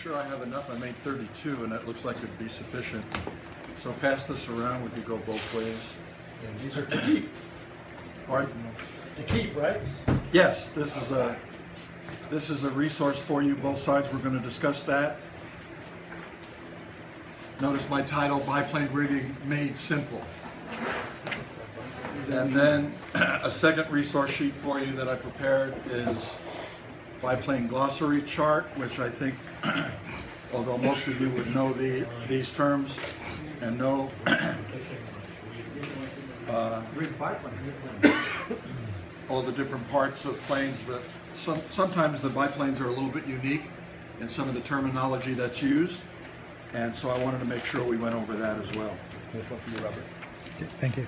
sure I have enough. I made 32, and that looks like it'd be sufficient. So pass this around. We could go both ways. And these are to keep. Pardon? To keep, right? Yes, this is a resource for you. Both sides. We're going to discuss that. Notice my title: Biplane Rigging Made Simple. And then a second resource sheet for you that I prepared is biplane glossary chart, which I think, although most of you would know these terms and know all the different parts of planes, but sometimes the biplanes are a little bit unique in some of the terminology that's used, and so I wanted to make sure we went over that as well. This one for you, Robert. Thank you.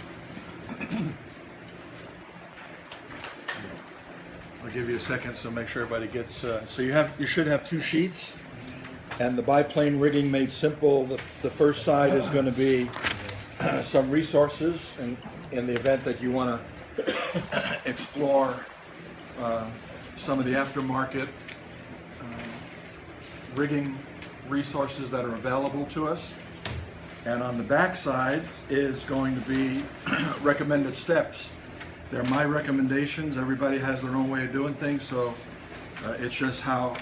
I'll give you a second, so make sure everybody gets. So you should have two sheets, and the biplane rigging made simple. The first side is going to be some resources, and in the event that you want to explore some of the aftermarket rigging resources that are available to us. And on the back side is going to be recommended steps. They're my recommendations. Everybody has their own way of doing things, so it's just how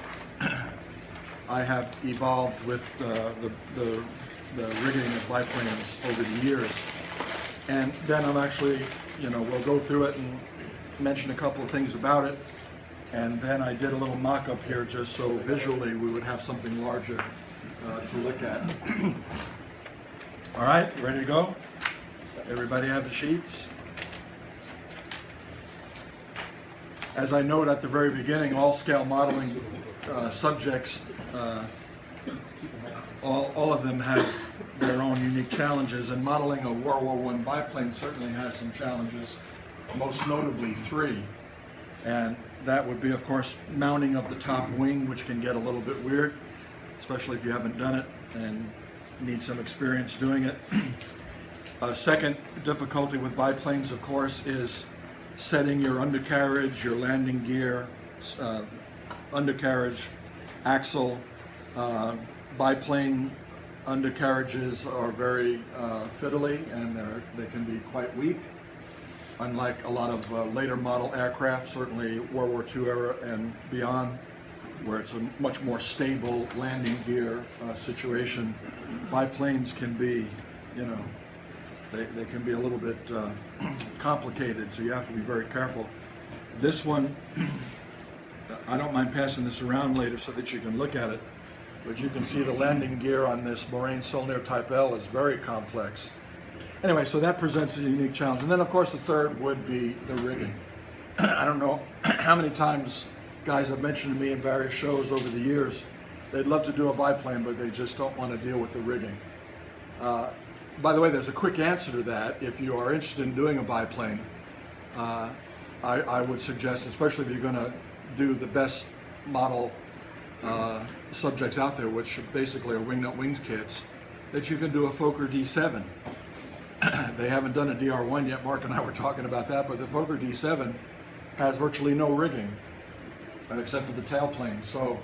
I have evolved with the rigging of biplanes over the years. And then I'm actually, we'll go through it and mention a couple of things about it. And then I did a little mock-up here just so visually we would have something larger to look at. All right, ready to go? Everybody have the sheets? As I noted at the very beginning, all scale modeling subjects, all of them have their own unique challenges, and modeling a World War I biplane certainly has some challenges, most notably three. And that would be, of course, mounting of the top wing, which can get a little bit weird, especially if you haven't done it and need some experience doing it. Second difficulty with biplanes, of course, is setting your undercarriage, your landing gear, undercarriage, axle. Biplane undercarriages are very fiddly, and they can be quite weak, unlike a lot of later model aircraft, certainly World War II era and beyond, where it's a much more stable landing gear situation. Biplanes can be, they can be a little bit complicated, so you have to be very careful. This one, I don't mind passing this around later so that you can look at it, but you can see the landing gear on this Moraine Solnier Type L is very complex. Anyway, so that presents a unique challenge. And then, of course, the third would be the rigging. I don't know how many times guys have mentioned to me in various shows over the years, they'd love to do a biplane, but they just don't want to deal with the rigging. By the way, there's a quick answer to that. If you are interested in doing a biplane, I would suggest, especially if you're going to do the best model subjects out there, which basically are wingnut wings kits, that you can do a Fokker D7. They haven't done a DR1 yet. Mark and I were talking about that, but the Fokker D7 has virtually no rigging except for the tailplane. So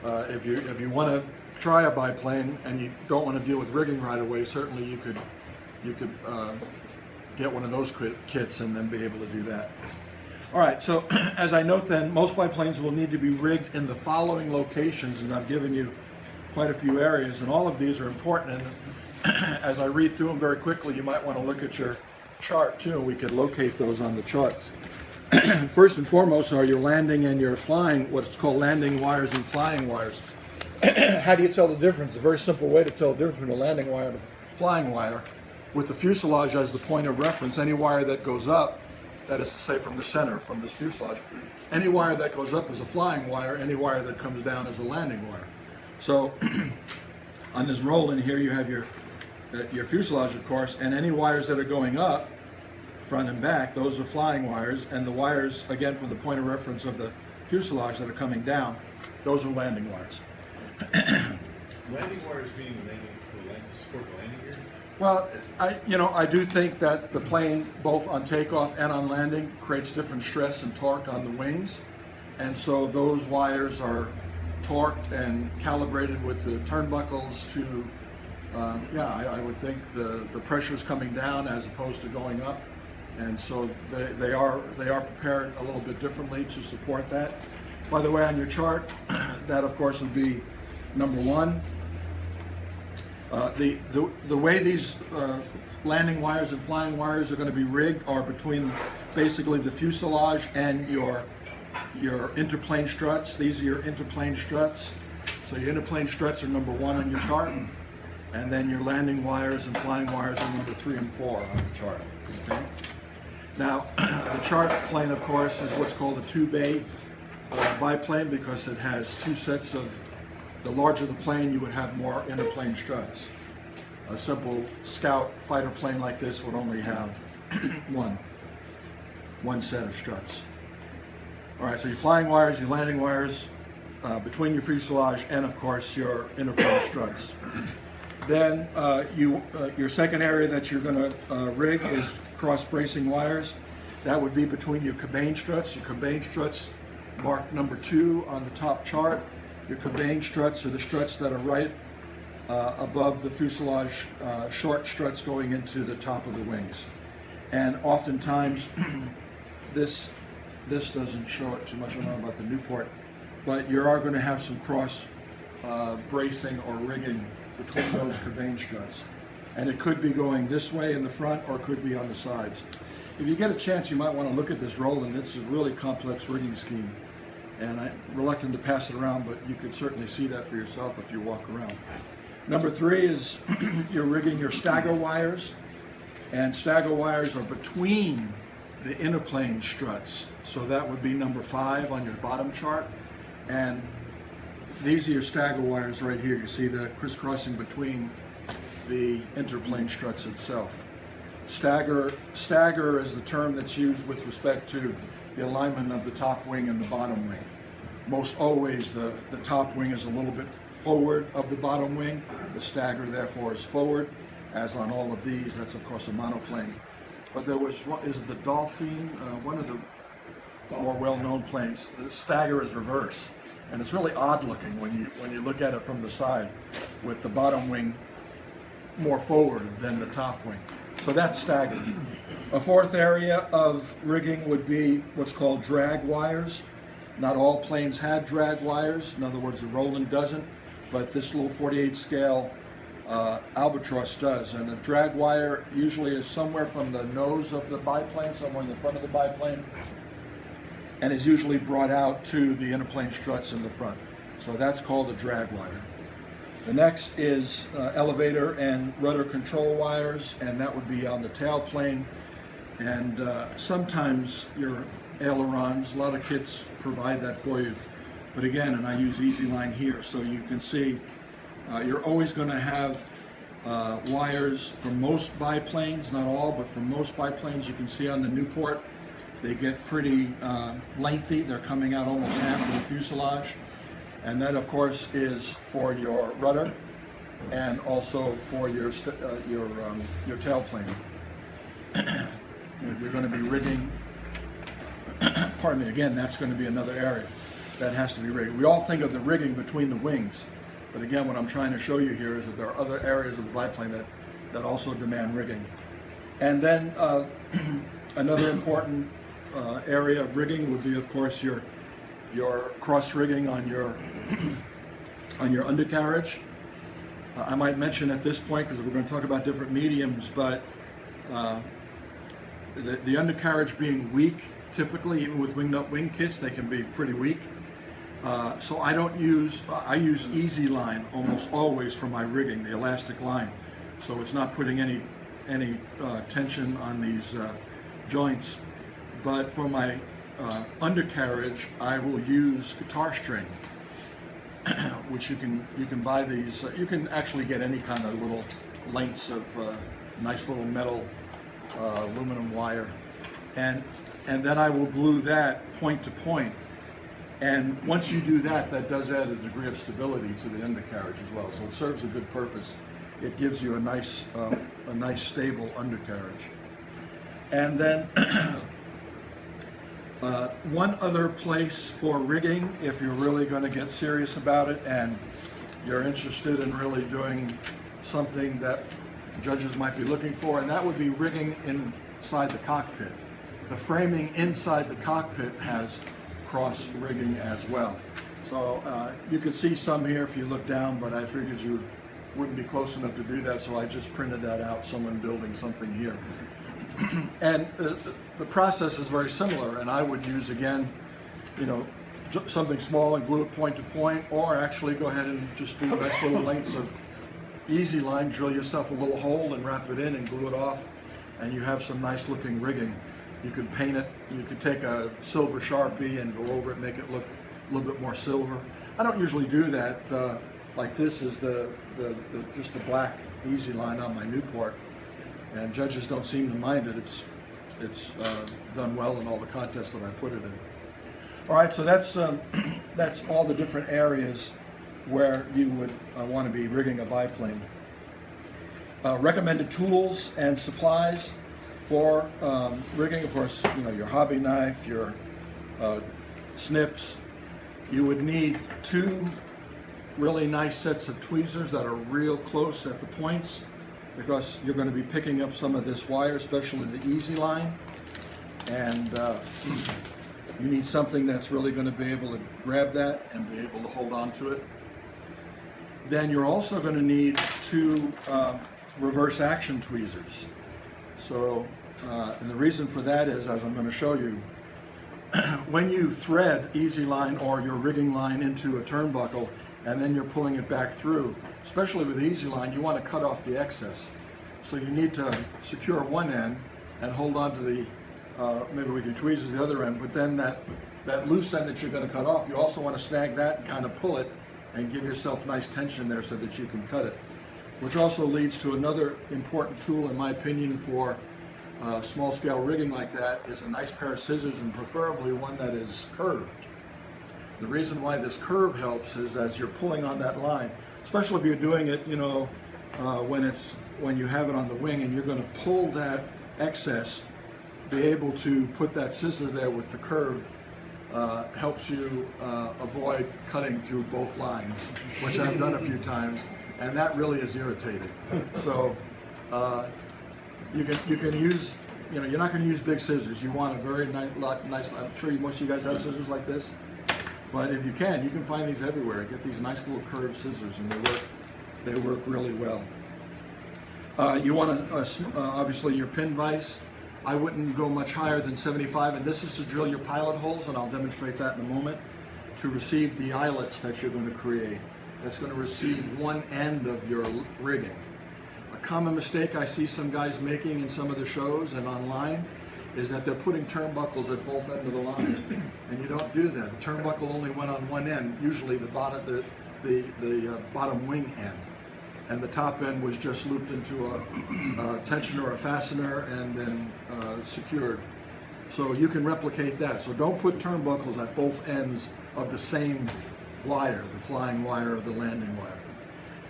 if you want to try a biplane and you don't want to deal with rigging right away, certainly you could get one of those kits and then be able to do that. All right, so as I note then, most biplanes will need to be rigged in the following locations, and I've given you quite a few areas, and all of these are important. And as I read through them very quickly, you might want to look at your chart too, and we could locate those on the chart. First and foremost are your landing and your flying, what's called landing wires and flying wires. How do you tell the difference? A very simple way to tell the difference between a landing wire and a flying wire. With the fuselage as the point of reference, any wire that goes up, that is to say from the center, from this fuselage, any wire that goes up is a flying wire, any wire that comes down is a landing wire. So on this roll in here you have your fuselage, of course, and any wires that are going up, front and back, those are flying wires, and the wires, again, from the point of reference of the fuselage that are coming down, those are landing wires. Landing wires being to support the landing gear? Well, I do think that the plane, both on takeoff and on landing, creates different stress and torque on the wings, and so those wires are torqued and calibrated with the turnbuckles to, I would think the pressure's coming down as opposed to going up. And so they are prepared a little bit differently to support that. By the way, on your chart, that of course would be number one. The way these landing wires and flying wires are going to be rigged are between basically the fuselage and your interplane struts. These are your interplane struts. So your interplane struts are number one on your chart, and then your landing wires and flying wires are number 3 and 4 on the chart. Okay? Now, the chart plane, of course, is what's called a 2-bay biplane because it has 2 sets of. The larger the plane, you would have more interplane struts. A simple scout fighter plane like this would only have one set of struts. All right, so your flying wires, your landing wires, between your fuselage, and of course your interplane struts. Then your second area that you're going to rig is cross bracing wires. That would be between your cabane struts. Your cabane struts marked number 2 on the top chart. Your cabane struts are the struts that are right above the fuselage short struts going into the top of the wings. And oftentimes, this doesn't show it too much. I don't know about the Newport, but you are going to have some cross bracing or rigging between those cabane struts. And it could be going this way in the front or it could be on the sides. If you get a chance, you might want to look at this Roland. It's a really complex rigging scheme. And I'm reluctant to pass it around, but you could certainly see that for yourself if you walk around. Number 3 is you're rigging your stagger wires. And stagger wires are between the interplane struts. So that would be number 5 on your bottom chart. And these are your stagger wires right here. You see the crisscrossing between the interplane struts itself. Stagger is the term that's used with respect to the alignment of the top wing and the bottom wing. Most always the top wing is a little bit forward of the bottom wing. The stagger therefore is forward, as on all of these. That's of course a monoplane. But there was, what is it, the Dolphin, one of the more well-known planes. The stagger is reverse. And it's really odd looking when you look at it from the side, with the bottom wing more forward than the top wing. So that's stagger. A fourth area of rigging would be what's called drag wires. Not all planes had drag wires. In other words, the Roland doesn't, but this little 48 scale Albatross does. And a drag wire usually is somewhere from the nose of the biplane, somewhere in the front of the biplane, and is usually brought out to the interplane struts in the front. So that's called a drag wire. The next is elevator and rudder control wires, and that would be on the tailplane. And sometimes your ailerons, a lot of kits provide that for you. But again, and I use Easy Line here, so you can see you're always going to have wires for most biplanes, not all, but for most biplanes. You can see on the Newport, they get pretty lengthy. They're coming out almost half of the fuselage. And that, of course, is for your rudder and also for your tailplane. You're going to be rigging, pardon me, again, that's going to be another area that has to be rigged. We all think of the rigging between the wings, but again, what I'm trying to show you here is that there are other areas of the biplane that also demand rigging. And then another important area of rigging would be, of course, your cross rigging on your undercarriage. I might mention at this point, because we're going to talk about different mediums, but the undercarriage being weak, typically even with wing nut wing kits, they can be pretty weak. So I use Easy Line almost always for my rigging, the elastic line. So it's not putting any tension on these joints. But for my undercarriage, I will use guitar string, which you can buy these. You can actually get any kind of little lengths of nice little metal aluminum wire, and then I will glue that point to point. And once you do that, that does add a degree of stability to the undercarriage as well. So it serves a good purpose. It gives you a nice stable undercarriage. And then One other place for rigging, if you're really going to get serious about it and you're interested in really doing something that judges might be looking for, and that would be rigging inside the cockpit. The framing inside the cockpit has cross rigging as well. So you could see some here if you look down, but I figured you wouldn't be close enough to do that, so I just printed that out, someone building something here. And the process is very similar, and I would use, again, you know, something small and glue it point to point, or actually go ahead and just do nice little lengths of easy line, drill yourself a little hole and wrap it in and glue it off, and you have some nice looking rigging. You could paint it, you could take a silver Sharpie and go over it, make it look a little bit more silver. I don't usually do that. Like this is just the black easy line on my Newport, and judges don't seem to mind it. It's done well in all the contests that I put it in. All right, so that's all the different areas where you would want to be rigging a biplane. Recommended tools and supplies for rigging, of course, you know, your hobby knife, your snips. You would need 2 really nice sets of tweezers that are real close at the points, because you're going to be picking up some of this wire, especially the easy line, and you need something that's really going to be able to grab that and be able to hold on to it. Then you're also going to need 2 reverse action tweezers. So, and the reason for that is, as I'm going to show you, when you thread easy line or your rigging line into a turnbuckle and then you're pulling it back through, especially with easy line, you want to cut off the excess. So you need to secure one end and hold on to the, maybe with your tweezers the other end, but then that loose end that you're going to cut off, you also want to snag that and kind of pull it and give yourself nice tension there so that you can cut it. Which also leads to another important tool, in my opinion, for small scale rigging like that, is a nice pair of scissors, and preferably one that is curved. The reason why this curve helps is as you're pulling on that line, especially if you're doing it, you know, when you have it on the wing and you're going to pull that excess, be able to put that scissor there with the curve helps you avoid cutting through both lines, which I've done a few times, and that really is irritating. So you can use, you know, you're not going to use big scissors. You want a very nice. I'm sure most of you guys have scissors like this, but if you can find these everywhere. Get these nice little curved scissors, and they work really well. You want to obviously your pin vise. I wouldn't go much higher than 75, and this is to drill your pilot holes, and I'll demonstrate that in a moment, to receive the eyelets that you're going to create. That's going to receive one end of your rigging. A common mistake I see some guys making in some of the shows and online is that they're putting turnbuckles at both ends of the line, and you don't do that. The turnbuckle only went on one end, usually the bottom wing end, and the top end was just looped into a tensioner or a fastener and then secured. So you can replicate that. So don't put turnbuckles at both ends of the same wire, the flying wire or the landing wire.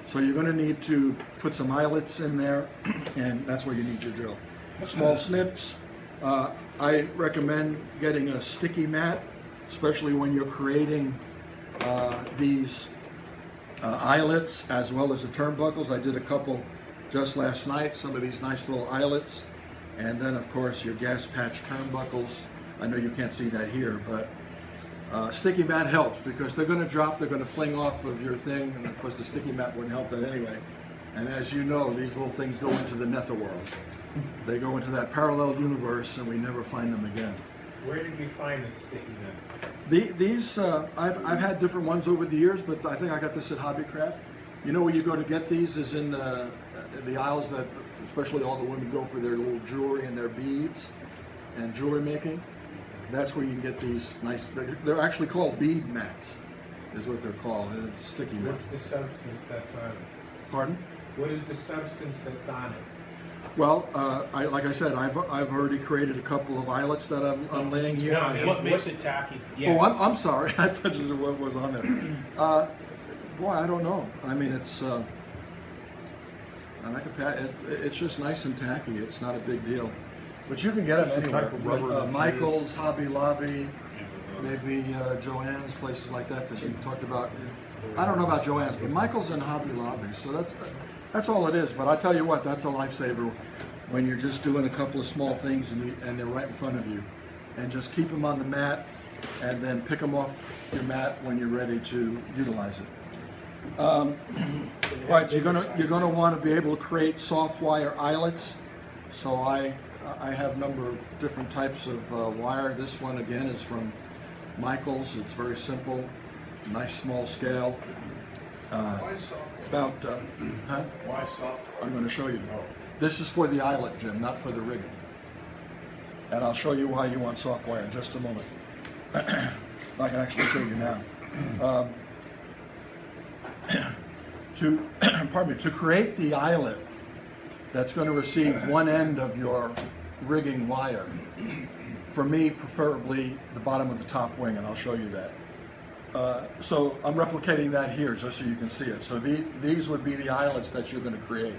So you're going to need to put some eyelets in there, and that's where you need your drill. Small snips. I recommend getting a sticky mat, especially when you're creating these eyelets as well as the turnbuckles. I did a couple just last night, some of these nice little eyelets, and then of course your gas patch turnbuckles. I know you can't see that here, but sticky mat helps because they're going to drop, they're going to fling off of your thing, and of course the sticky mat wouldn't help that anyway. And as you know, these little things go into the netherworld. They go into that parallel universe, and we never find them again. Where did you find the sticky mat? These I've had different ones over the years, but I think I got this at Hobbycraft. You know where you go to get these is in the aisles that, especially all the women go for their little jewelry and their beads and jewelry making. That's where you can get these nice. They're actually called bead mats, is what they're called. They're sticky mats. What's the substance that's on it? Pardon? What is the substance that's on it? Well, like I said, I've already created a couple of eyelets that I'm laying here. What makes it tacky? Yeah. Oh, I'm sorry. I thought you what was on there. Boy, I don't know. I mean, it's it's just nice and tacky. It's not a big deal. But you can get them Some anywhere. type of rubber Michael's, Hobby Lobby, And, maybe Joann's, places like that that you talked about. I don't know about Joann's, but Michael's and Hobby Lobby. So that's all it is. But I tell you what, that's a lifesaver when you're just doing a couple of small things and they're right in front of you. And just keep them on the mat and then pick them off your mat when you're ready to utilize it. Right, you're gonna want to be able to create soft wire eyelets. So I have a number of different types of wire. This one again is from Michael's. It's very simple, nice small scale. why soft? About Why soft? I'm going to show you. Oh. This is for the eyelet, Jim, not for the rigging. And I'll show you why you want soft wire in just a moment. I can actually show you now. To create the eyelet that's going to receive one end of your rigging wire, for me, preferably the bottom of the top wing, and I'll show you that. So I'm replicating that here just so you can see it. So these would be the eyelets that you're going to create.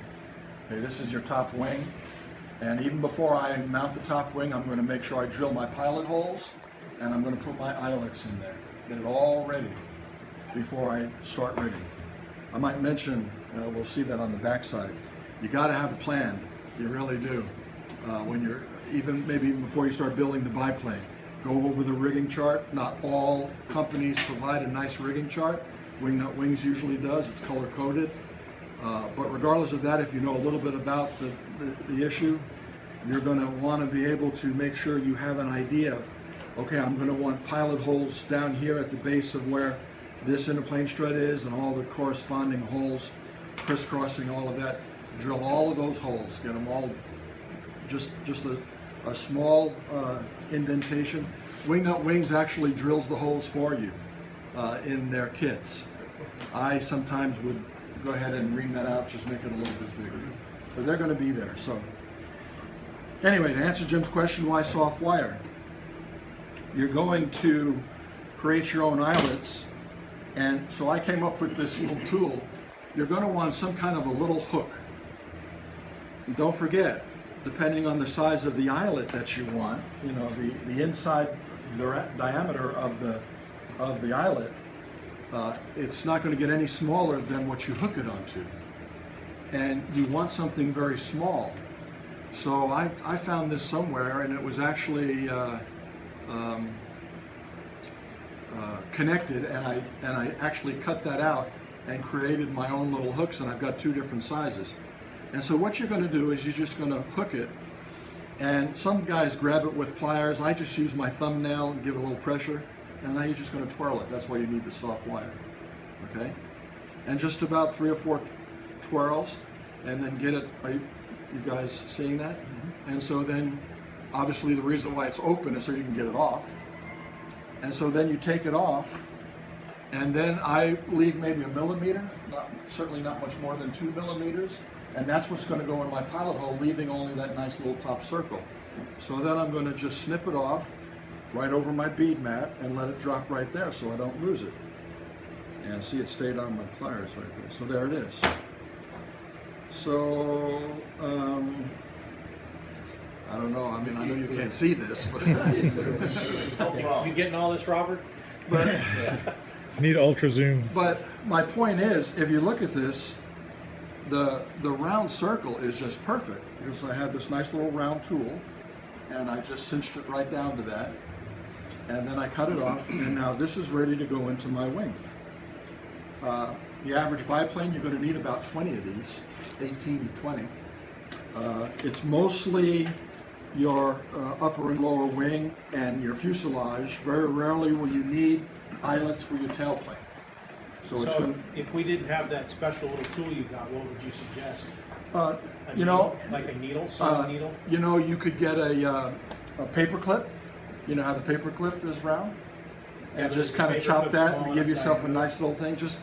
Okay, this is your top wing. And even before I mount the top wing, I'm going to make sure I drill my pilot holes and I'm going to put my eyelets in there. Get it all ready before I start rigging. I might mention, we'll see that on the backside, you got to have a plan. You really do. When you're, maybe even before you start building the biplane, go over the rigging chart. Not all companies provide a nice rigging chart. Wingnut Wings usually does. It's color coded. But regardless of that, if you know a little bit about the issue, you're going to want to be able to make sure you have an idea of, okay, I'm going to want pilot holes down here at the base of where this interplane strut is and all the corresponding holes, crisscrossing all of that. Drill all of those holes, get them all just a small indentation. Wingnut Wings actually drills the holes for you in their kits. I sometimes would go ahead and ream that out, just make it a little bit bigger. But they're going to be there. So anyway, to answer Jim's question, why soft wire? You're going to create your own eyelets, and so I came up with this little tool. You're going to want some kind of a little hook. And don't forget, depending on the size of the eyelet that you want, the inside diameter of the eyelet, it's not going to get any smaller than what you hook it onto. And you want something very small. So I found this somewhere, and it was actually connected, and I actually cut that out and created my own little hooks, and I've got two different sizes. And so what you're going to do is you're just going to hook it, and some guys grab it with pliers. I just use my thumbnail and give it a little pressure, and now you're just going to twirl it. That's why you need the soft wire, okay? And just about 3 or 4 twirls, and then get it. Are you guys seeing that? Mm-hmm. And so then, obviously the reason why it's open is so you can get it off. And so then you take it off, and then I leave maybe 1 millimeter, certainly not much more than 2 millimeters, and that's what's going to go in my pilot hole, leaving only that nice little top circle. So then I'm going to just snip it off right over my bead mat and let it drop right there so I don't lose it. And see, it stayed on my pliers right there. So there it is. So, I don't know, I mean, I know you can't see this, but, You getting all this, Robert? but, Need ultra zoom. but my point is, if you look at this, the round circle is just perfect because I have this nice little round tool and I just cinched it right down to that, and then I cut it off, and now this is ready to go into my wing. The average biplane, you're going to need about 20 of these, 18 to 20. It's mostly your upper and lower wing and your fuselage. Very rarely will you need eyelets for your tailplane. So it's going to, if we didn't have that special little tool you got, what would you suggest? A you know, needle? Like a needle, sewing needle? you could get a paper clip. You know how the paper clip is round? Yeah, And but just the kind of paper chop clip's that small and give enough yourself a diameter. nice little thing. Just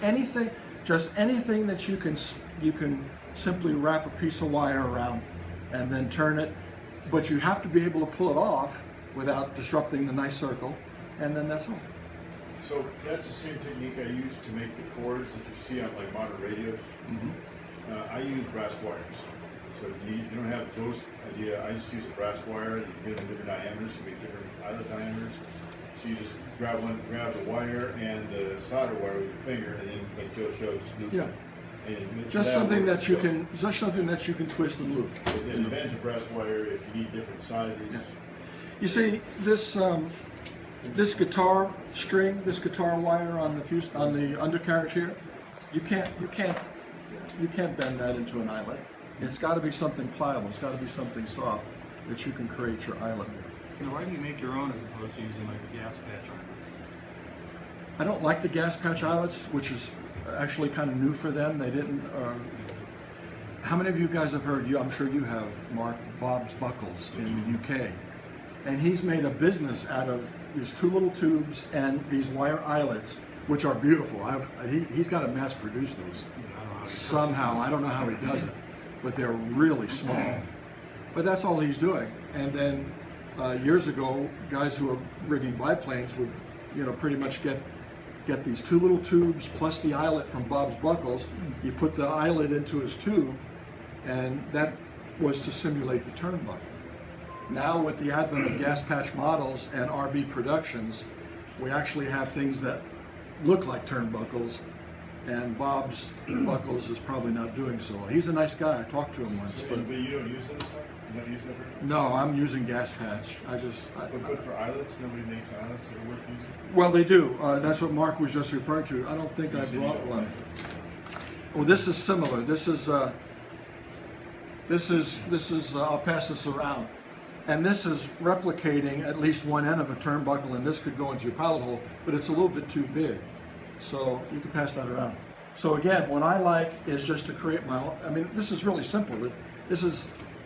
anything that you can simply wrap a piece of wire around and then turn it. But you have to be able to pull it off without disrupting the nice circle, and then that's all. So that's the same technique I use to make the cords that you see on like modern radios. Mhm. I use brass wires. So you don't have those idea. I just use a brass wire. You can get them different diameters. You make different eyelet diameters. So you just grab the wire and the solder wire with your finger, and then like Joe showed, just loop Yeah. it. And it's Just something works. that you can, just something that you can twist and loop. The advantage of brass wire, if you need different sizes. You see this this guitar string, this guitar wire on the undercarriage here. You can't bend that into an eyelet. It's got to be something pliable. It's got to be something soft that you can create your eyelet with. Now, why do you make your own as opposed to using like the gas patch irons? I don't like the gas patch eyelets, which is actually kind of new for them. They didn't. How many of you guys have heard? I'm sure you have, Mark. Bob's Buckles in the UK, and he's made a business out of these two little tubes and these wire eyelets, which are beautiful. He's got to mass produce those somehow. I don't know how he does it, but they're really small. But that's all he's doing. And then years ago, guys who were rigging biplanes would, pretty much get these two little tubes plus the eyelet from Bob's Buckles. You put the eyelet into his tube, and that was to simulate the turnbuckle. Now with the advent of gas patch models and RB productions, we actually have things that look like turnbuckles, and Bob's Buckles is probably not doing so. He's a nice guy. I talked to him once, But you don't use that stuff? You don't use that very much? no, I'm using gas patch. But for eyelets, nobody makes eyelets that are worth using? Well, they do. That's what Mark was just referring to. I don't think I brought one. Well, this is similar. This is. I'll pass this around, and this is replicating at least one end of a turnbuckle, and this could go into your pilot hole, but it's a little bit too big, so you can pass that around. So again, what I like is just to create my own. I mean, this is really simple.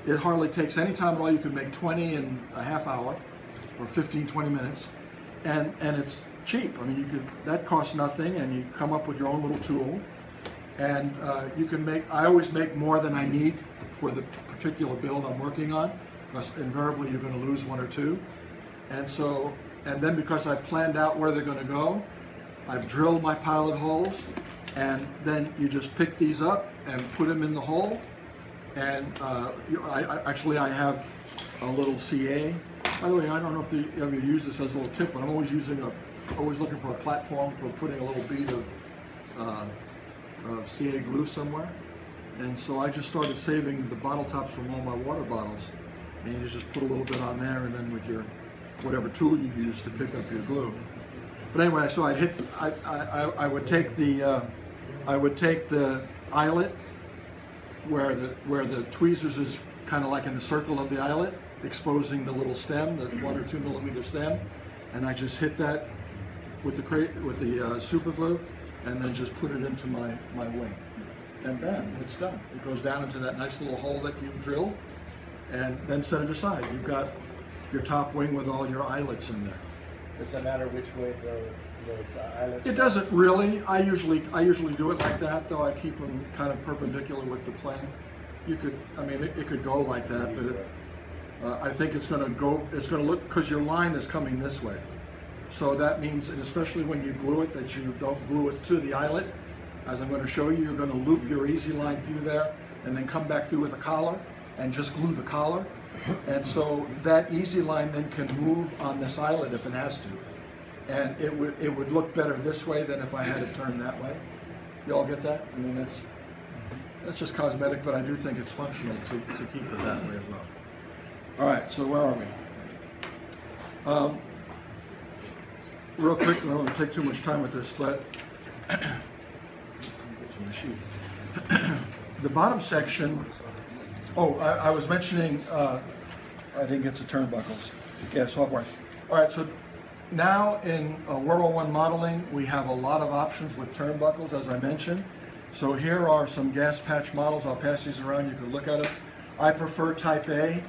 It hardly takes any time at all. You can make 20 in a half hour, or 15, 20 minutes, and it's cheap. I mean, that costs nothing, and you come up with your own little tool, and you can make. I always make more than I need for the particular build I'm working on, because invariably you're going to lose one or two, and then because I've planned out where they're going to go, I've drilled my pilot holes, and then you just pick these up and put them in the hole. And I have a little CA. By the way, I don't know if you ever use this as a little tip, but I'm always looking for a platform for putting a little bead of CA glue somewhere. And so I just started saving the bottle tops from all my water bottles, and you just put a little bit on there, and then with your whatever tool you use to pick up your glue. But anyway, so I would take the eyelet where the tweezers is kind of like in the circle of the eyelet, exposing the little stem, the 1 or 2 millimeter stem, and I just hit that with the super glue, and then just put it into my wing, and bam, it's done. It goes down into that nice little hole that you drilled, and then set it aside. You've got your top wing with all your eyelets in there. Does it matter which way those eyelets? It doesn't really. I usually do it like that, though. I keep them kind of perpendicular with the plane. It could go like that, but I think it's going to look, because your line is coming this way. So that means, and especially when you glue it, that you don't glue it to the eyelet. As I'm going to show you, you're going to loop your easy line through there, and then come back through with a collar, and just glue the collar. And so that easy line then can move on this eyelet if it has to. And it would look better this way than if I had it turned that way. You all get that? I mean, that's just cosmetic, but I do think it's functional to keep it that way as well. All right, so where are we? Real quick, I don't want to take too much time with this, but the bottom section. Oh, I was mentioning. I didn't get to turnbuckles. Yeah, software. All right, so now in World War I modeling, we have a lot of options with turnbuckles, as I mentioned. So here are some gas patch models. I'll pass these around. You can look at it. I prefer Type A.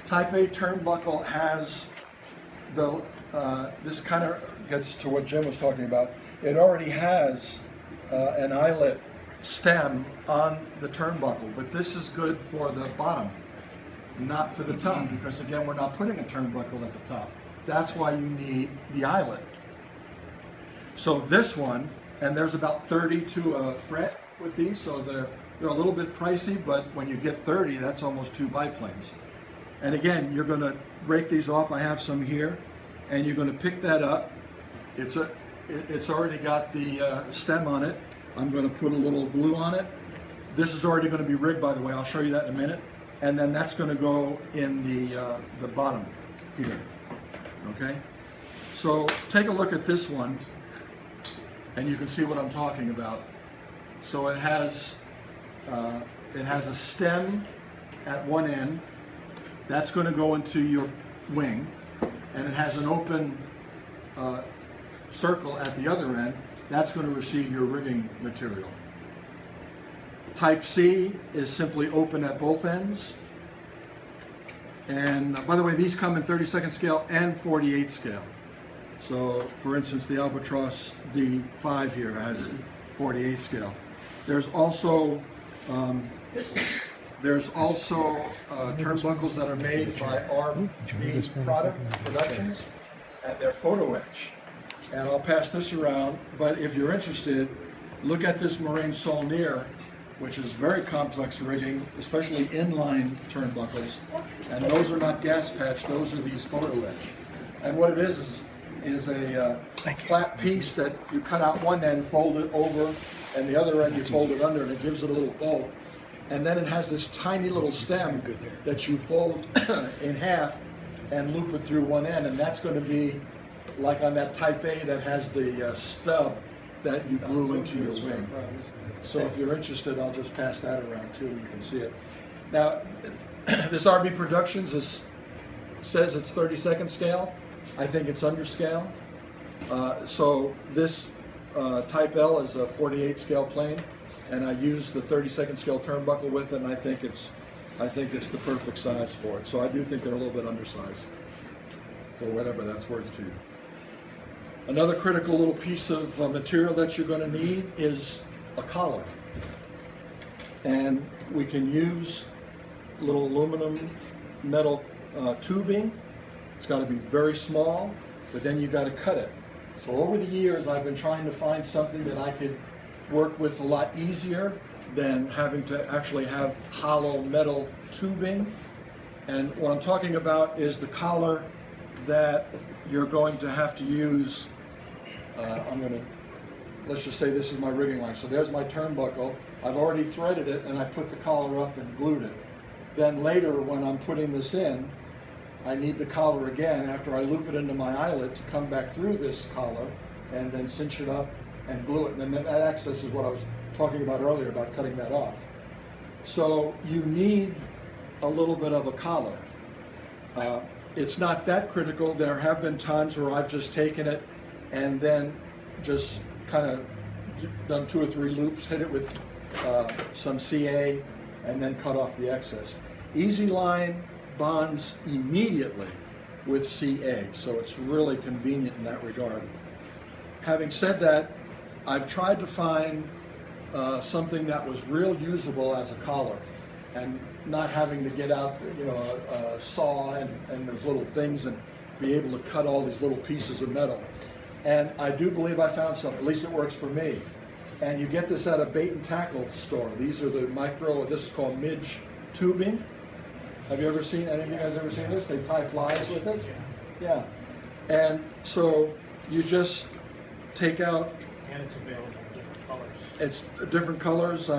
Type A turnbuckle has the. This kind of gets to what Jim was talking about. It already has an eyelet stem on the turnbuckle, but this is good for the bottom, not for the top, because again, we're not putting a turnbuckle at the top. That's why you need the eyelet. So this one, and there's about 30 to a fret with these, so They're a little bit pricey, but when you get 30, that's almost 2 biplanes. And again, you're going to break these off. I have some here, and you're going to pick that up. It's already got the stem on it. I'm going to put a little glue on it. This is already going to be rigged, by the way. I'll show you that in a minute. And then that's going to go in the bottom here. Okay. So take a look at this one, and you can see what I'm talking about. So it has a stem at one end. That's going to go into your wing, and it has an open circle at the other end. That's going to receive your rigging material. Type C is simply open at both ends. And by the way, these come in 32nd scale and 48 scale. So for instance, the Albatross D5 here has 48 scale. There's also turnbuckles that are made by RB Productions, and they're photo etch. And I'll pass this around, but if you're interested, look at this Marine Saulnier, which is very complex rigging, especially inline turnbuckles. And those are not gas patch, those are these photo etch. And what it is a flat piece that you cut out one end, fold it over, and the other end you fold it under, and it gives it a little bolt. And then it has this tiny little stem that you fold in half and loop it through one end, and that's going to be like on that Type A that has the stub that you glue into your wing. So if you're interested, I'll just pass that around too, you can see it. Now, this RB Productions says it's 32nd scale. I think it's under scale. So this Type L is a 48 scale plane, and I use the 32nd scale turnbuckle with it, and I think it's the perfect size for it. So I do think they're a little bit undersized, for whatever that's worth to you. Another critical little piece of material that you're going to need is a collar. And we can use little aluminum metal tubing. It's got to be very small, but then you got to cut it. So over the years, I've been trying to find something that I could work with a lot easier than having to actually have hollow metal tubing. And what I'm talking about is the collar that you're going to have to use. Let's just say this is my rigging line. So there's my turnbuckle. I've already threaded it, and I put the collar up and glued it. Then later, when I'm putting this in, I need the collar again after I loop it into my eyelet to come back through this collar and then cinch it up and glue it. And then that access is what I was talking about earlier about cutting that off. So you need a little bit of a collar. It's not that critical. There have been times where I've just taken it and then just kind of done 2 or 3 loops, hit it with some CA, and then cut off the excess. Easy Line bonds immediately with CA, so it's really convenient in that regard. Having said that, I've tried to find something that was real usable as a collar, and not having to get out, a saw and those little things and be able to cut all these little pieces of metal. And I do believe I found something, at least it works for me. And you get this at a bait and tackle store. These are the this is called midge tubing. Have you ever seen, any of you guys ever seen this? They tie flies with it? Yeah. And so you just take out. And it's available in different colors. It's different colors,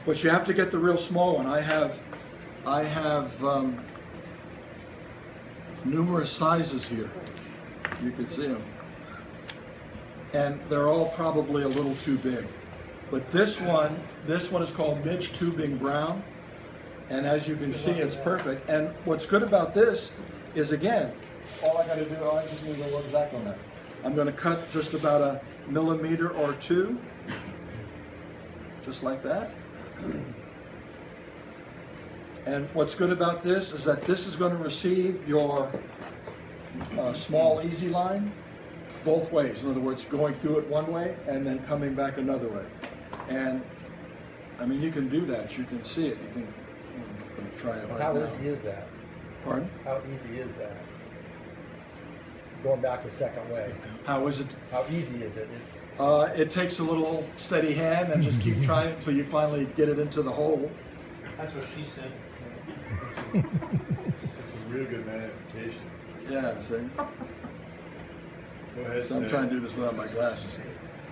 but you have to get the real small one. I have numerous sizes here. You can see them. And they're all probably a little too big. But this one is called Midge Tubing Brown. And as you can see, it's perfect. And what's good about this is, again, I just need to know what exactly on that. I'm going to cut just about a millimeter or 2, just like that. And what's good about this is that this is going to receive your small easy line both ways. In other words, going through it one way and then coming back another way. And you can do that. You can see it. You can try it right now. How easy is that? Pardon? How easy is that? Going back the second way. How is it? How easy is it? It takes a little steady hand and just keep trying until you finally get it into the hole. That's what she said. It's a real good magnification. Yeah, see? Go ahead, So I'm Sam. trying to do this without my glasses.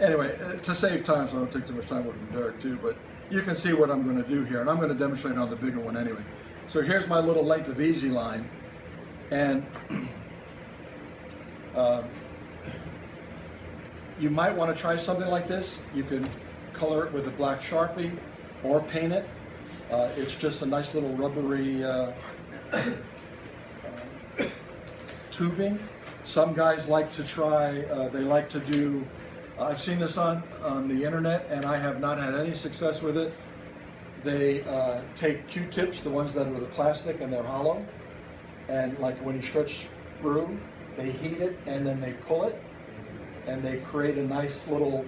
Anyway, to save time, so I don't take too much time away from Derek too, but you can see what I'm going to do here, and I'm going to demonstrate on the bigger one anyway. So here's my little length of easy line, and you might want to try something like this. You can color it with a black Sharpie or paint it. It's just a nice little rubbery tubing. Some guys like to try, they like to do, I've seen this on the internet and I have not had any success with it. They take Q-tips, the ones that are the plastic and they're hollow, and like when you stretch through, they heat it and then they pull it and they create a nice little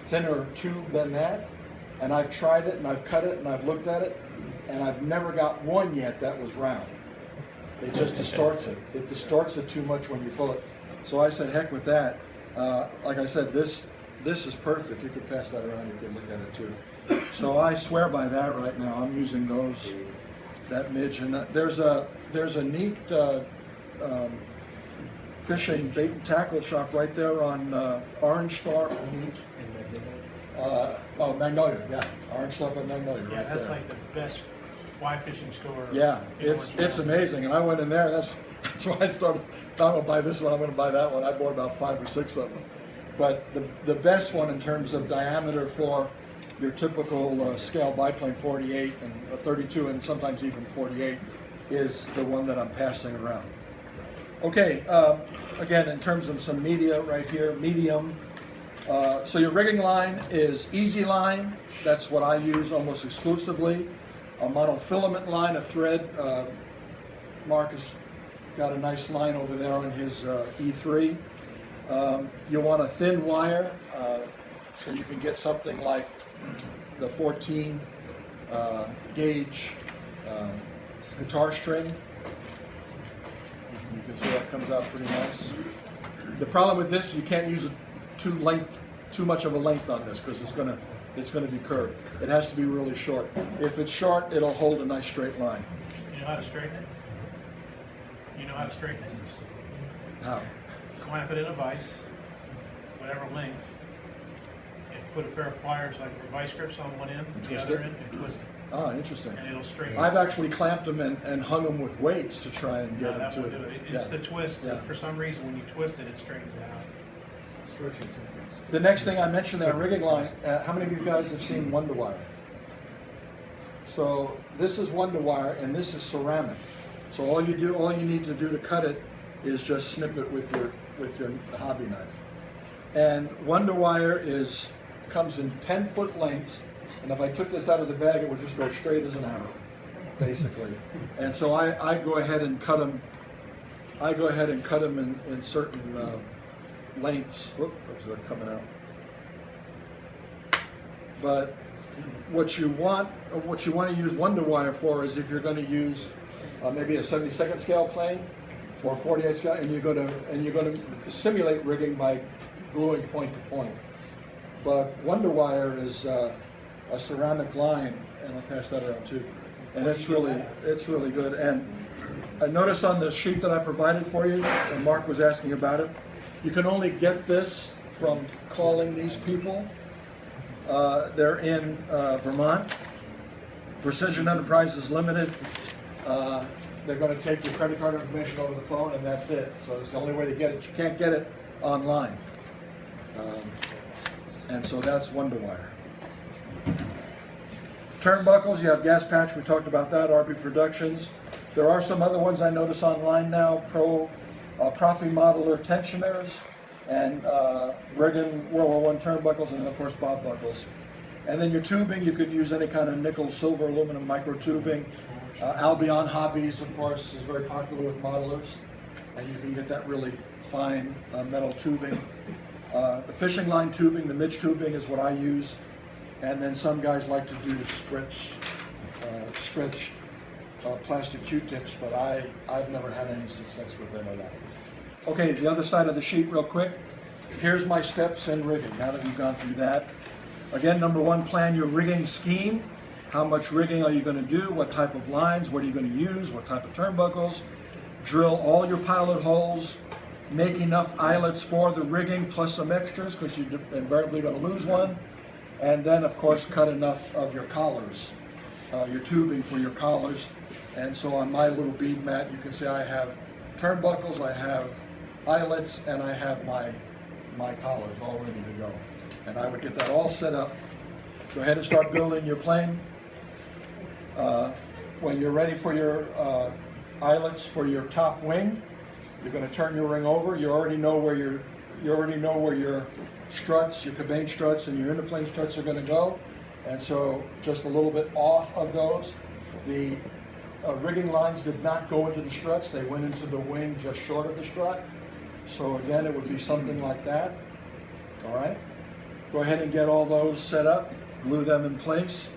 thinner tube than that. And I've tried it and I've cut it and I've looked at it and I've never got one yet that was round. It just distorts it. It distorts it too much when you pull it. So I said, heck with that. Like I said, this is perfect. You could pass that around. You can look at it too. So I swear by that right now. I'm using those, that midge, and there's a neat fishing bait and tackle shop right there on Orange Star. Oh, Magnolia, yeah, Orange Star and Magnolia. Yeah, right that's there. like the best fly fishing store. Yeah, in it's Orange County. amazing, and I went in there. That's why I started. I'm gonna buy this one. I'm gonna buy that one. I bought about 5 or 6 of them. But the best one in terms of diameter for your typical scale biplane 48 and 32 and sometimes even 48 is the one that I'm passing around. Okay, again in terms of some media right here, medium. So your rigging line is easy line. That's what I use almost exclusively. A monofilament line, a thread. Mark has got a nice line over there on his E3. You want a thin wire, so you can get something like the 14 gauge guitar string. You can see that comes out pretty nice. The problem with this, you can't use too much of a length on this because it's gonna be curved. It has to be really short. If it's short, it'll hold a nice straight line. You know how to straighten it? You know how to straighten it? How? Clamp it in a vise, whatever length, and put a pair of pliers like vice grips on one end, the twist other it? end, and twist it, Ah, interesting. and it'll straighten. I've actually clamped them and hung them with weights to try and No, get that them won't to. do it. Yeah. It's the twist. Yeah. For some reason, when you twist it, it straightens it out. The next thing I mentioned, that rigging line, how many of you guys have seen Wonder Wire? So this is Wonder Wire and this is ceramic. So all you need to do to cut it is just snip it with your hobby knife. And Wonder Wire comes in 10-foot lengths, and if I took this out of the bag, it would just go straight as an arrow, basically. And so I go ahead and cut them. I go ahead and cut them in certain lengths. Whoop, those are coming out. But what you want to use Wonder Wire for is if you're going to use maybe a 72nd scale plane or 48 scale, and you're going to simulate rigging by gluing point to point. But Wonder Wire is a ceramic line, and I'll pass that around too. And it's really good. And I noticed on the sheet that I provided for you, and Mark was asking about it, you can only get this from calling these people. They're in Vermont. Precision Enterprises Limited. They're going to take your credit card information over the phone, and that's it. So it's the only way to get it. You can't get it online. And so that's Wonder Wire. Turnbuckles, you have Gas Patch, we talked about that, RB Productions. There are some other ones I notice online now, Profi Modeler tensioners, and Brigham World War I turnbuckles, and of course Bob buckles. And then your tubing, you could use any kind of nickel, silver, aluminum micro tubing. Albion Hobbies, of course, is very popular with modelers, and you can get that really fine metal tubing. The fishing line tubing, the midge tubing is what I use, and then some guys like to do stretch plastic Q-tips, but I've never had any success with them or that. Okay, the other side of the sheet real quick. here's my steps in rigging, now that we've gone through that. Again, number one, plan your rigging scheme. How much rigging are you going to do? What type of lines? What are you going to use? What type of turnbuckles? Drill all your pilot holes. Make enough eyelets for the rigging plus some extras because you're invariably going to lose one. And then, of course, cut enough of your collars, your tubing for your collars. And so on my little bead mat, you can see I have turnbuckles, I have eyelets, and I have my collars all ready to go. And I would get that all set up. Go ahead and start building your plane. When you're ready for your eyelets for your top wing, you're going to turn your ring over. You already know where your struts, your cabane struts, and your interplane struts are going to go. And so, just a little bit off of those. The rigging lines did not go into the struts; they went into the wing just short of the strut. So again, it would be something like that. All right. Go ahead and get all those set up. Glue them in place.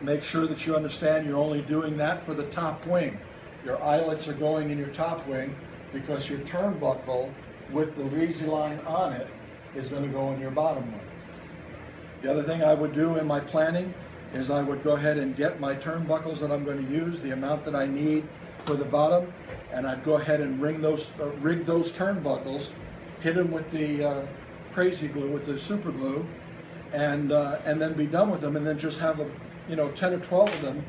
Make sure that you understand you're only doing that for the top wing. Your eyelets are going in your top wing because your turnbuckle with the Reezy line on it is going to go in your bottom wing. The other thing I would do in my planning is I would go ahead and get my turnbuckles that I'm going to use, the amount that I need for the bottom, and I'd go ahead and rig those turnbuckles, hit them with the crazy glue, with the super glue, and then be done with them, and then just have 10 or 12 of them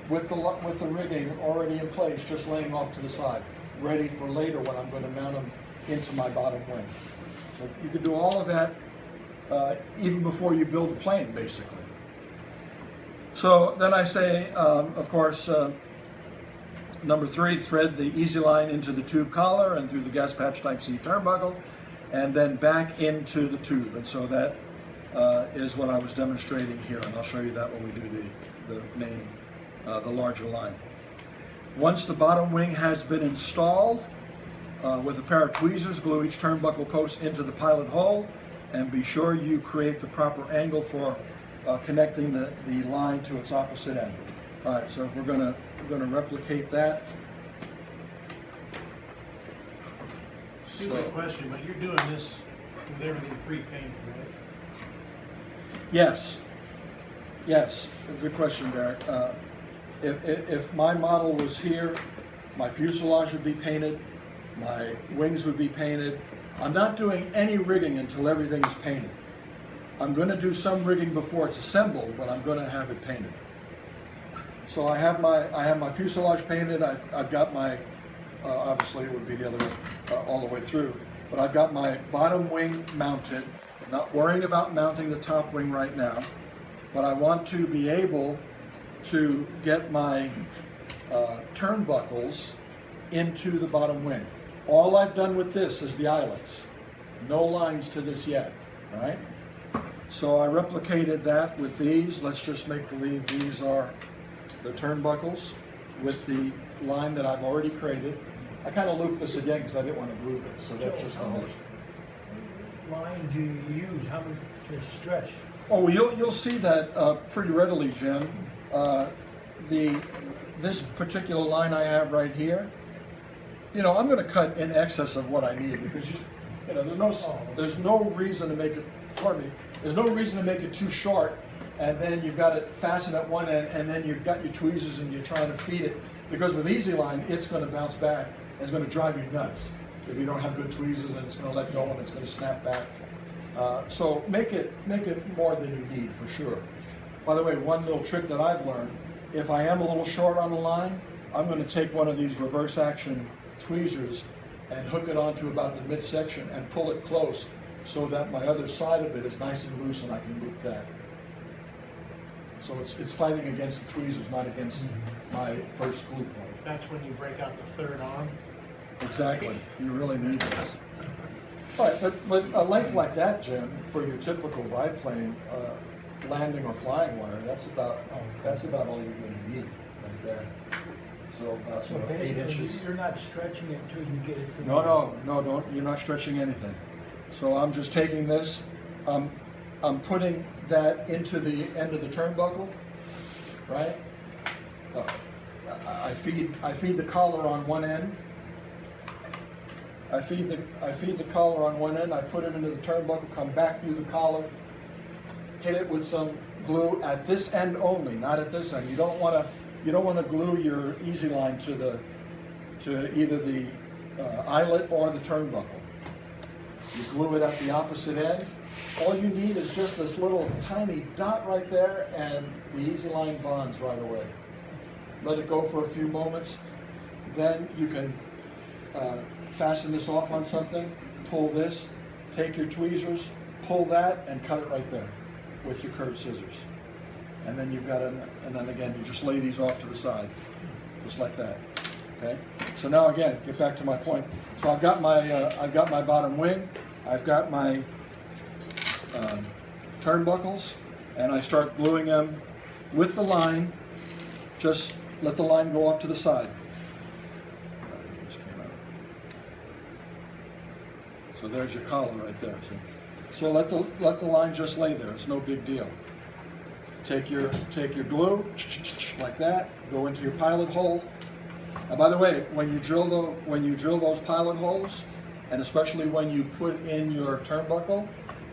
with the rigging already in place, just laying off to the side, ready for later when I'm going to mount them into my bottom wing. So you could do all of that even before you build the plane, basically. So then I say, of course, number 3, thread the easy line into the tube collar and through the gas patch type C turnbuckle, and then back into the tube. And so that is what I was demonstrating here, and I'll show you that when we do the larger line. Once the bottom wing has been installed, with a pair of tweezers, glue each turnbuckle post into the pilot hole, and be sure you create the proper angle for connecting the line to its opposite end. All right, so if we're going to replicate that. Stupid question, but you're doing this with everything pre-painted, right? Yes, good question, Derek. If my model was here, my fuselage would be painted, my wings would be painted. I'm not doing any rigging until everything is painted. I'm going to do some rigging before it's assembled, but I'm going to have it painted. So I have my fuselage painted. I've got my obviously it would be the other all the way through, but I've got my bottom wing mounted. Not worrying about mounting the top wing right now, but I want to be able to get my turnbuckles into the bottom wing. All I've done with this is the eyelets. No lines to this yet, right? So I replicated that with these. Let's just make believe these are the turnbuckles with the line that I've already created. I kind of looped this again because I didn't want to glue this, so that's just how much line do you use? How much to stretch? Oh, well, you'll see that pretty readily, Jim. This particular line I have right here, I'm going to cut in excess of what I need because there's no reason to make it. Pardon me. There's no reason to make it too short, and then you've got it fastened at one end, and then you've got your tweezers and you're trying to feed it. Because with Easy Line, it's going to bounce back. And it's going to drive you nuts if you don't have good tweezers, and it's going to let go and it's going to snap back. So make it more than you need for sure. By the way, one little trick that I've learned: if I am a little short on the line, I'm going to take one of these reverse action tweezers and hook it onto about the midsection and pull it close so that my other side of it is nice and loose and I can loop that. So it's fighting against the tweezers, not against my first glue point. That's when you break out the third arm. Exactly. You really need this. All right, but a length like that, Jim, for your typical biplane landing or flying wire, that's about all you're going to need right there. So about So 8 basically, inches. you're not stretching it until you get it to No, don't. You're not stretching anything. So I'm just taking this. I'm putting that into the end of the turnbuckle, right? I feed the collar on one end, I feed the collar on one end, I put it into the turnbuckle, come back through the collar, hit it with some glue at this end only, not at this end. You don't want to glue your easy line to either the eyelet or the turnbuckle. You glue it at the opposite end. All you need is just this little tiny dot right there, and the easy line bonds right away. Let it go for a few moments. Then you can fasten this off on something, pull this, take your tweezers, pull that, and cut it right there with your curved scissors. And then you've got and then again, you just lay these off to the side, just like that. Okay. So now again, get back to my point. So I've got my bottom wing, I've got my turnbuckles, and I start gluing them with the line. Just let the line go off to the side. So there's your collar right there. See? So let the line just lay there. It's no big deal. Take your glue like that. Go into your pilot hole. And by the way, when you drill those pilot holes, and especially when you put in your turnbuckle,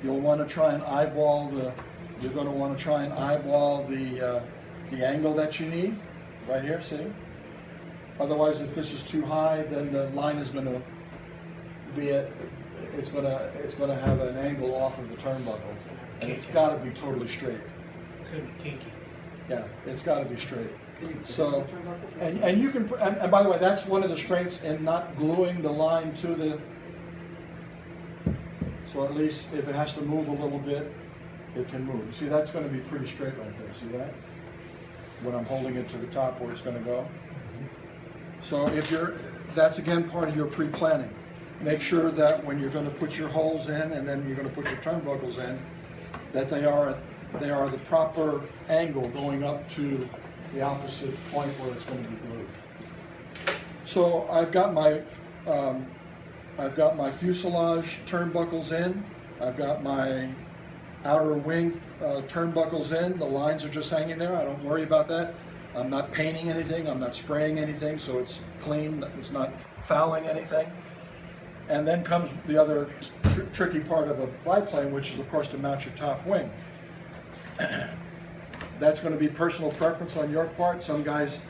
you'll want to try and eyeball the. You're going to want to try and eyeball the angle that you need. Right here, see? Otherwise, if this is too high, then the line is going to be it's going to have an angle off of the turnbuckle, and it's got to be totally straight. Could be kinky. Yeah, it's got to be straight. So, and you can, and by the way, that's one of the strengths in not gluing the line to the. So at least if it has to move a little bit, it can move. See, that's going to be pretty straight right there. See that? When I'm holding it to the top where it's going to go. So that's again part of your pre-planning. Make sure that when you're going to put your holes in and then you're going to put your turnbuckles in, that they are the proper angle going up to the opposite point where it's going to be glued. So I've got my fuselage turnbuckles in. I've got my outer wing turnbuckles in. The lines are just hanging there. I don't worry about that. I'm not painting anything. I'm not spraying anything, so it's clean. It's not fouling anything. And then comes the other tricky part of a biplane, which is, of course, to mount your top wing. That's going to be personal preference on your part. Some guys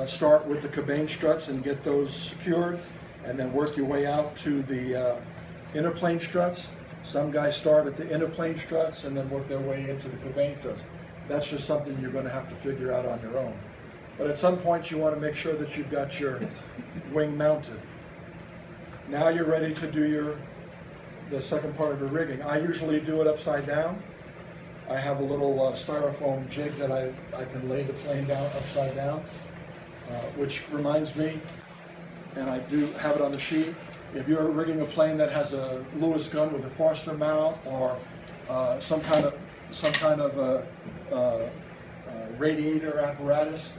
start with the cabane struts and get those secured, and then work your way out to the inner plane struts. Some guys start at the inner plane struts and then work their way into the cabane struts. That's just something you're going to have to figure out on your own. But at some point, you want to make sure that you've got your wing mounted. Now you're ready to do the second part of your rigging. I usually do it upside down. I have a little styrofoam jig that I can lay the plane down upside down, which reminds me, and I do have it on the sheet, if you're rigging a plane that has a Lewis gun with a Forster mount or some kind of radiator apparatus,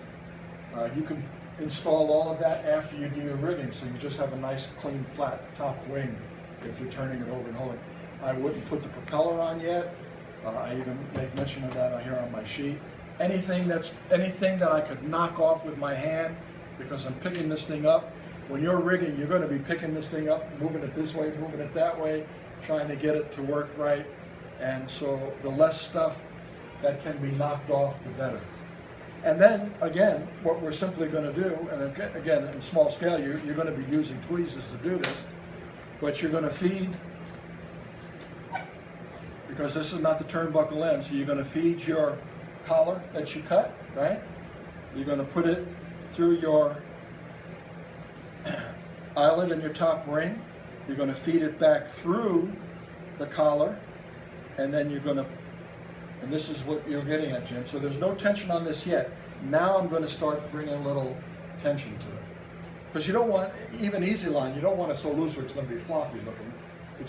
you can install all of that after you do your rigging, so you just have a nice clean flat top wing if you're turning it over and holding. I wouldn't put the propeller on yet. I even make mention of that here on my sheet. Anything that I could knock off with my hand, because I'm picking this thing up. When you're rigging, you're going to be picking this thing up, moving it this way, moving it that way, trying to get it to work right. And so the less stuff that can be knocked off, the better. And then, again, what we're simply going to do, and again, in small scale, you're going to be using tweezers to do this, but you're going to feed, because this is not the turnbuckle end, so you're going to feed your collar that you cut, right? You're going to put it through your eyelet and your top ring. You're going to feed it back through the collar, and then you're going to, and this is what you're getting at, Jim. So there's no tension on this yet. Now I'm going to start bringing a little tension to it. Because you don't want, even Easy Line, you don't want it so loose or it's going to be floppy looking. But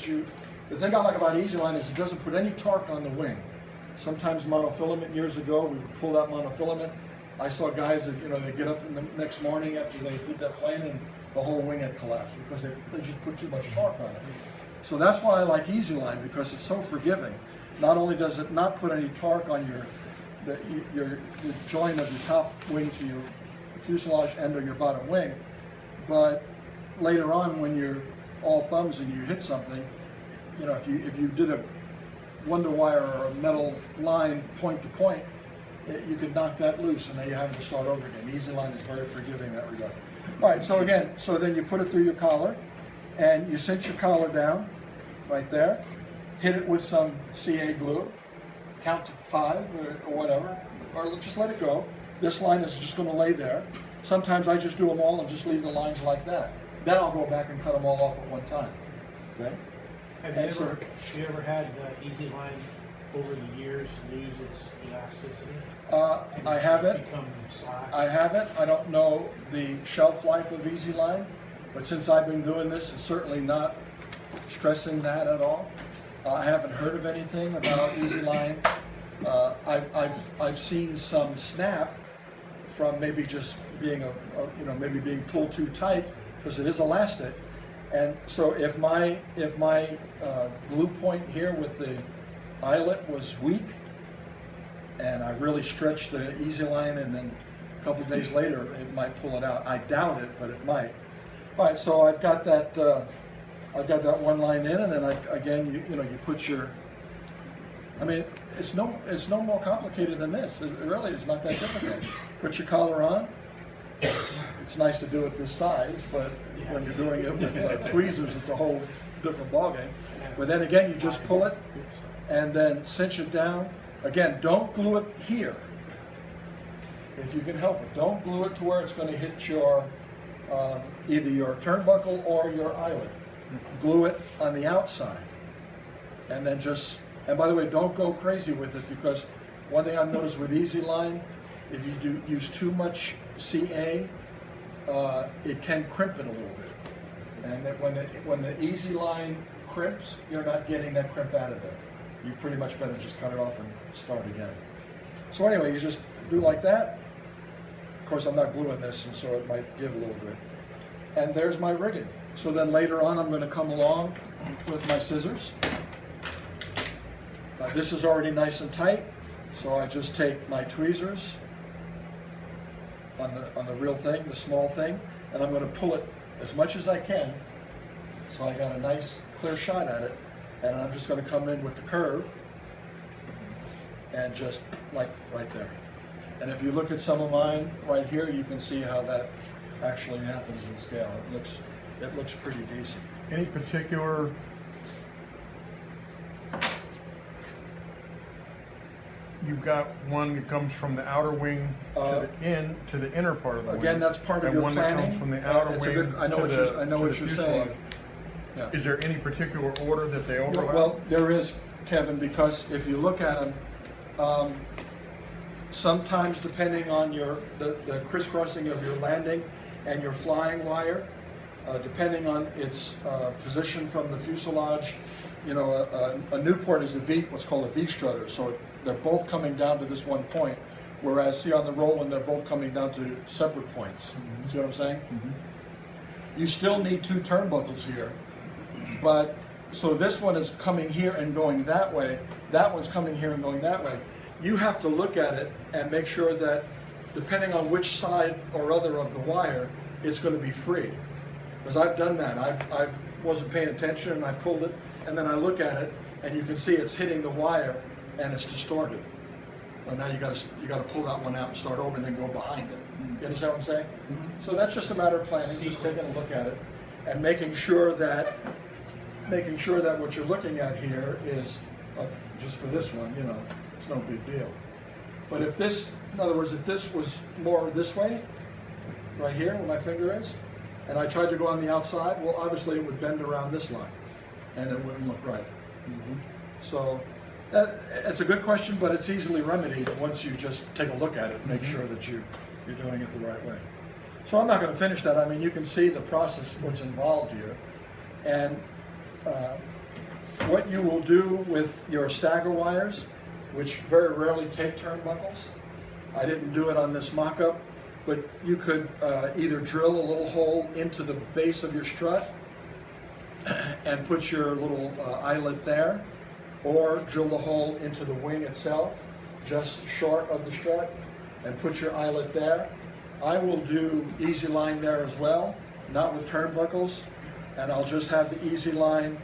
the thing I like about Easy Line is it doesn't put any torque on the wing. Sometimes monofilament, years ago, we would pull out monofilament. I saw guys that, they get up in the next morning after they did that plane and the whole wing had collapsed because they just put too much torque on it. So that's why I like Easy Line, because it's so forgiving. Not only does it not put any torque on the joint of your top wing to your fuselage end or your bottom wing, but later on when you're all thumbs and you hit something, you know, if you did a wonder wire or a metal line point to point, you could knock that loose and then you have to start over again. Easy Line is very forgiving in that regard. All right, so again, so then you put it through your collar and you cinch your collar down right there, hit it with some CA glue, count to 5 or whatever, or just let it go. This line is just going to lay there. Sometimes I just do them all and just leave the lines like that. Then I'll go back and cut them all off at one time. See? Have you ever had Easy Line over the years lose its elasticity? I haven't. Become slack? I haven't. I don't know the shelf life of Easy Line, but since I've been doing this, it's certainly not stressing that at all. I haven't heard of anything about Easy Line. I've seen some snap from maybe just being maybe being pulled too tight because it is elastic, and so if my glue point here with the eyelet was weak, and I really stretched the Easy Line, and then a couple of days later it might pull it out. I doubt it, but it might. All right, so I've got that one line in, and then again you put your. I mean, it's no more complicated than this. It really is not that difficult. Put your collar on. It's nice to do it this size, but when you're doing it with tweezers, it's a whole different ballgame. But then again, you just pull it and then cinch it down. Again, don't glue it here. If you can help it, don't glue it to where it's going to hit your either your turnbuckle or your eyelet. Glue it on the outside, and then just. And by the way, don't go crazy with it, because one thing I've noticed with Easy Line, if you do use too much CA, it can crimp it a little bit. And that when the Easy Line crimps, you're not getting that crimp out of there. You pretty much better just cut it off and start again. So anyway, you just do like that. Of course, I'm not gluing this, and so it might give a little bit. And there's my rigging. So then later on, I'm going to come along with my scissors. This is already nice and tight, so I just take my tweezers on the real thing, the small thing, and I'm going to pull it as much as I can, so I got a nice clear shot at it, and I'm just going to come in with the curve, and just like right there. And if you look at some of mine right here, you can see how that actually happens in scale. It looks pretty decent. Any particular you've got one that comes from the outer wing to the inner part of the wing. Again, that's part of your one planning. that comes from the outer It's a wing good, I know to what the, you're, I know to what the you're fuselage. saying. Yeah. Is there any particular order that they overlap? Well, there is, Kevin, because if you look at them, sometimes depending on the crisscrossing of your landing and your flying wire, depending on its position from the fuselage, a Newport is what's called a V strutter, so they're both coming down to this one point, whereas see on the Roland, they're both coming down to separate points. Mm-hmm. See what I'm saying? Mm-hmm. You still need 2 turnbuckles here, but so this one is coming here and going that way, that one's coming here and going that way. You have to look at it and make sure that depending on which side or other of the wire, it's going to be free. Because I've done that. I wasn't paying attention and I pulled it, and then I look at it and you can see it's hitting the wire and it's distorted. Well, now you got to pull that one out and start over and then go behind it. You understand what I'm saying? Mm-hmm. So that's just a matter of planning, just taking a look at it and making sure that what you're looking at here is just for this one, it's no big deal. But if this, in other words, if this was more this way, right here where my finger is, and I tried to go on the outside, well, obviously it would bend around this line, and it wouldn't look right. Mm-hmm. So it's a good question, but it's easily remedied once you just take a look at it and make sure that you're doing it the right way. So I'm not going to finish that. I mean, you can see the process, what's involved here, and what you will do with your stagger wires, which very rarely take turnbuckles. I didn't do it on this mock-up, but you could either drill a little hole into the base of your strut and put your little eyelet there, or drill a hole into the wing itself, just short of the strut, and put your eyelet there. I will do Easy Line there as well, not with turnbuckles, and I'll just have the easy line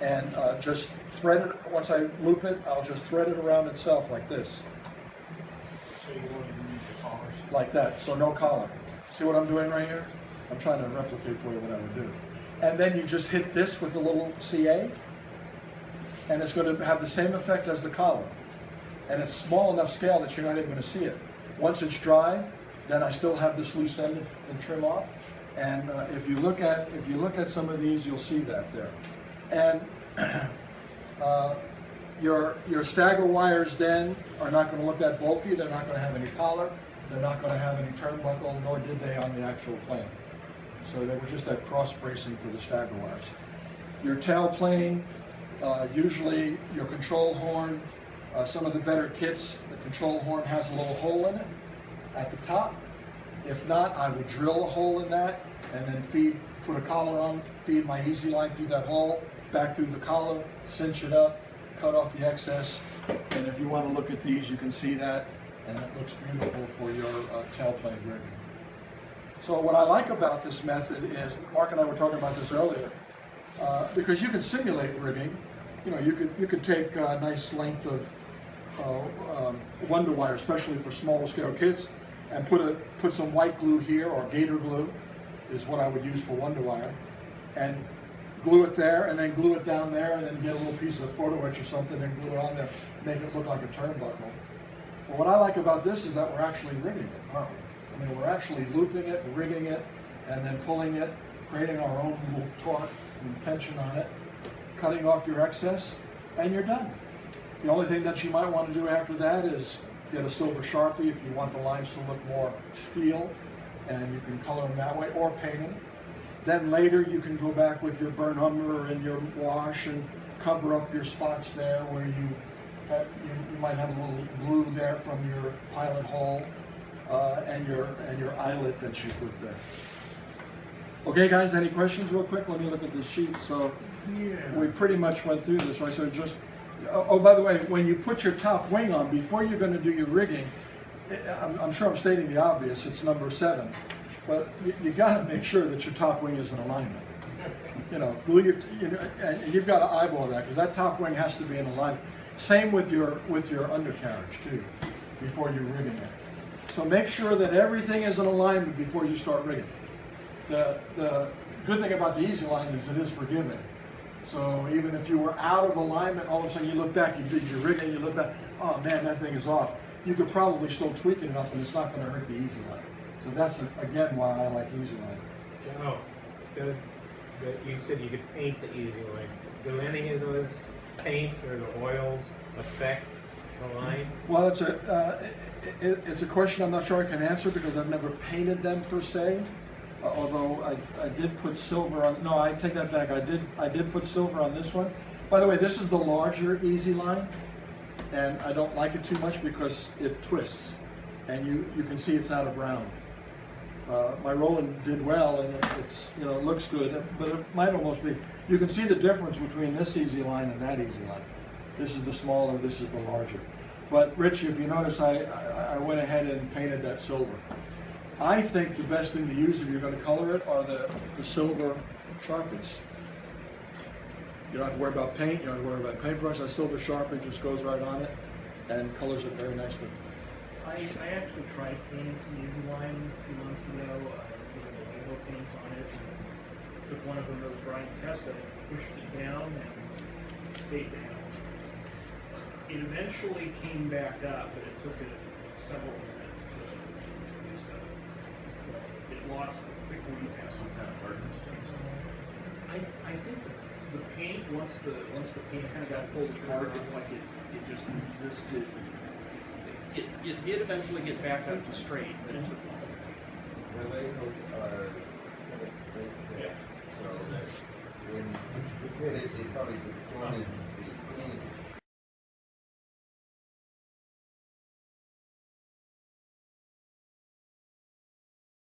and just thread it. Once I loop it, I'll just thread it around itself like this, So you won't even use your collars. like that, so no collar. See what I'm doing right here? I'm trying to replicate for you what I would do. And then you just hit this with a little CA, and it's going to have the same effect as the collar. And it's small enough scale that you're not even going to see it. Once it's dry, then I still have this loose end to trim off. And if you look at some of these, you'll see that there. And your stagger wires then are not going to look that bulky. They're not going to have any collar. They're not going to have any turnbuckle, nor did they on the actual plane. So they were just that cross bracing for the stagger wires. Your tail plane, usually your control horn, some of the better kits, the control horn has a little hole in it at the top. If not, I would drill a hole in that and then put a collar on, feed my easy line through that hole, back through the collar, cinch it up, cut off the excess. And if you want to look at these, you can see that, and it looks beautiful for your tailplane rigging. So what I like about this method is, Mark and I were talking about this earlier, because you can simulate rigging. You know, you could take a nice length of wonder wire, especially for smaller scale kits, and put some white glue here, or gator glue is what I would use for wonder wire, and glue it there, and then glue it down there, and then get a little piece of photo etch or something and glue it on there, make it look like a turnbuckle. But what I like about this is that we're actually rigging it, aren't we? I mean, we're actually looping it, rigging it, and then pulling it, creating our own little torque and tension on it, cutting off your excess, and you're done. The only thing that you might want to do after that is get a silver Sharpie if you want the lines to look more steel, and you can color them that way, or paint them. Then later you can go back with your burnt umber and your wash and cover up your spots there where you might have a little glue there from your pilot hole and your eyelet that you put there. Okay, guys, any questions real quick? Let me look at this sheet. So we pretty much went through this, right? So just, oh, by the way, when you put your top wing on, before you're going to do your rigging, I'm sure I'm stating the obvious, it's number 7, but you got to make sure that your top wing is in alignment. You know, glue your, and you've got to eyeball that, because that top wing has to be in alignment. Same with your undercarriage too, before you're rigging it. So make sure that everything is in alignment before you start rigging. The good thing about the easy line is it is forgiving. So even if you were out of alignment, all of a sudden you look back, you did your rigging, you look back, oh man, that thing is off. You could probably still tweak it enough and it's not going to hurt the easy line. So that's, again, why I like easy line. Oh, you said you could paint the easy line. Do any of those paints or the oils affect the line? Well, it's a question I'm not sure I can answer because I've never painted them per se. Although I did put silver on. No, I take that back. I did put silver on this one. By the way, this is the larger easy line, and I don't like it too much because it twists, and you can see it's out of round. My Roland did well, and it's, you know, it looks good, but it might almost be. You can see the difference between this easy line and that easy line. This is the smaller, this is the larger. But Rich, if you notice, I went ahead and painted that silver. I think the best thing to use if you're going to color it are the silver Sharpies. You don't have to worry about paint, you don't have to worry about paintbrush. That silver Sharpie just goes right on it and colors it very nicely. I actually tried painting some easy line a few months ago, with a label paint on it, and took one of them that was dry and tested it, pushed it down, and it stayed down. It eventually came back up, but it took it several minutes to do so. So it lost quickly. Some kind of hardness to it somewhere. I think the paint, once the paint kind of got pulled apart, it's like it just resisted. It did eventually get back up to straight, but it took longer. The labels are Yeah. so that when you get it, they probably distorted the paint